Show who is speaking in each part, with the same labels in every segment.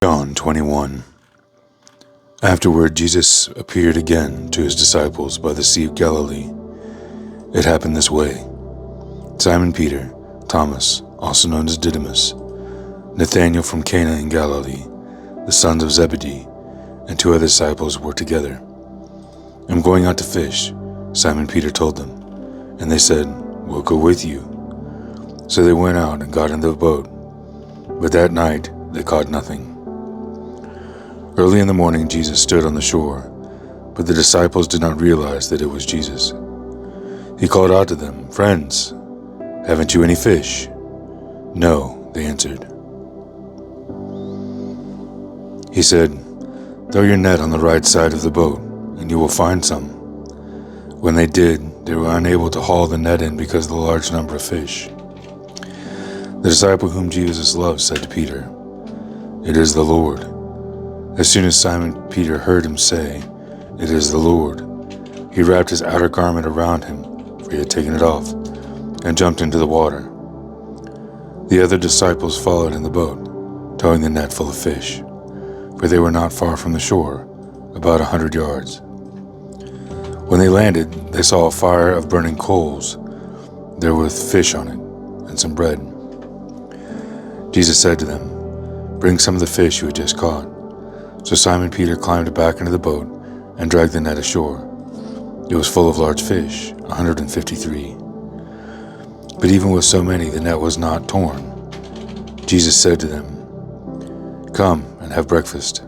Speaker 1: John 21. Afterward, Jesus appeared again to his disciples by the Sea of Galilee. It happened this way. Simon Peter, Thomas, also known as Didymus, Nathanael from Cana in Galilee, the sons of Zebedee, and two other disciples were together. "I'm going out to fish," Simon Peter told them. And they said, "We'll go with you." So they went out and got into the boat. But that night they caught nothing. Early in the morning Jesus stood on the shore, but the disciples did not realize that it was Jesus. He called out to them, "Friends, haven't you any fish?" "No," they answered. He said, "Throw your net on the right side of the boat, and you will find some." When they did, they were unable to haul the net in because of the large number of fish. The disciple whom Jesus loved said to Peter, "It is the Lord." As soon as Simon Peter heard him say, "It is the Lord," he wrapped his outer garment around him, for he had taken it off, and jumped into the water. The other disciples followed in the boat, towing the net full of fish, for they were not far from the shore, about 100 yards. When they landed, they saw a fire of burning coals. There was fish on it, and some bread. Jesus said to them, "Bring some of the fish you had just caught." So Simon Peter climbed back into the boat and dragged the net ashore. It was full of large fish, 153. But even with so many, the net was not torn. Jesus said to them, "Come and have breakfast."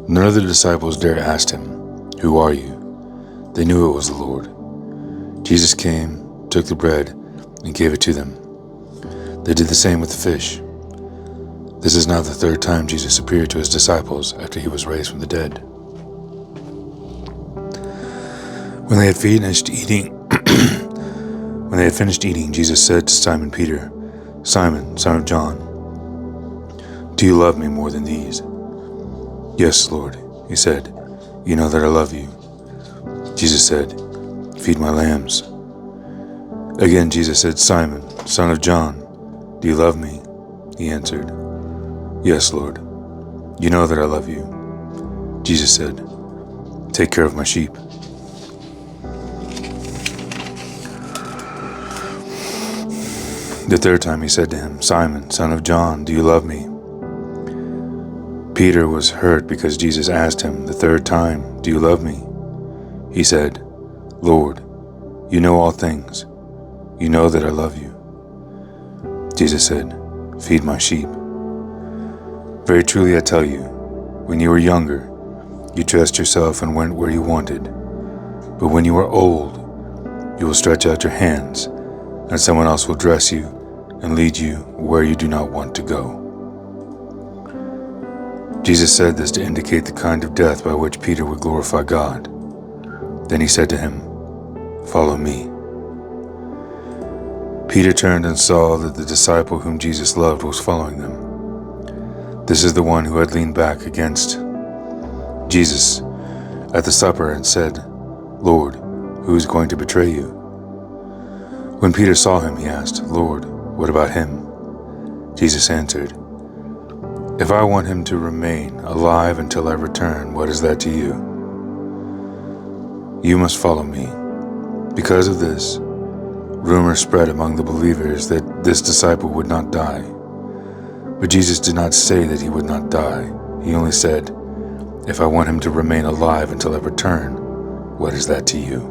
Speaker 1: None of the disciples dared ask him, "Who are you?" They knew it was the Lord. Jesus came, took the bread, and gave it to them. They did the same with the fish. This is now the third time Jesus appeared to his disciples after he was raised from the dead. When they had finished eating, Jesus said to Simon Peter, "Simon, son of John, do you love me more than these?" "Yes, Lord," he said, "you know that I love you." Jesus said, "Feed my lambs." Again Jesus said, "Simon, son of John, do you love me?" He answered, "Yes, Lord, you know that I love you." Jesus said, "Take care of my sheep." The third time he said to him, "Simon, son of John, do you love me?" Peter was hurt because Jesus asked him the third time, "Do you love me?" He said, "Lord, you know all things. You know that I love you." Jesus said, "Feed my sheep. Very truly I tell you, when you were younger, you dressed yourself and went where you wanted. But when you are old, you will stretch out your hands, and someone else will dress you and lead you where you do not want to go." Jesus said this to indicate the kind of death by which Peter would glorify God. Then he said to him, "Follow me." Peter turned and saw that the disciple whom Jesus loved was following them. This is the one who had leaned back against Jesus at the supper and said, "Lord, who is going to betray you?" When Peter saw him, he asked, "Lord, what about him?" Jesus answered, "If I want him to remain alive until I return, what is that to you? You must follow me." Because of this, rumors spread among the believers that this disciple would not die. But Jesus did not say that he would not die. He only said, "If I want him to remain alive until I return, what is that to you?"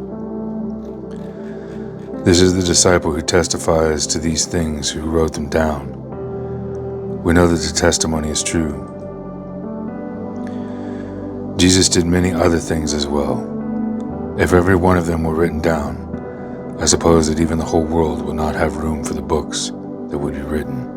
Speaker 1: This is the disciple who testifies to these things, who wrote them down. We know that the testimony is true. Jesus did many other things as well. If every one of them were written down, I suppose that even the whole world would not have room for the books that would be written.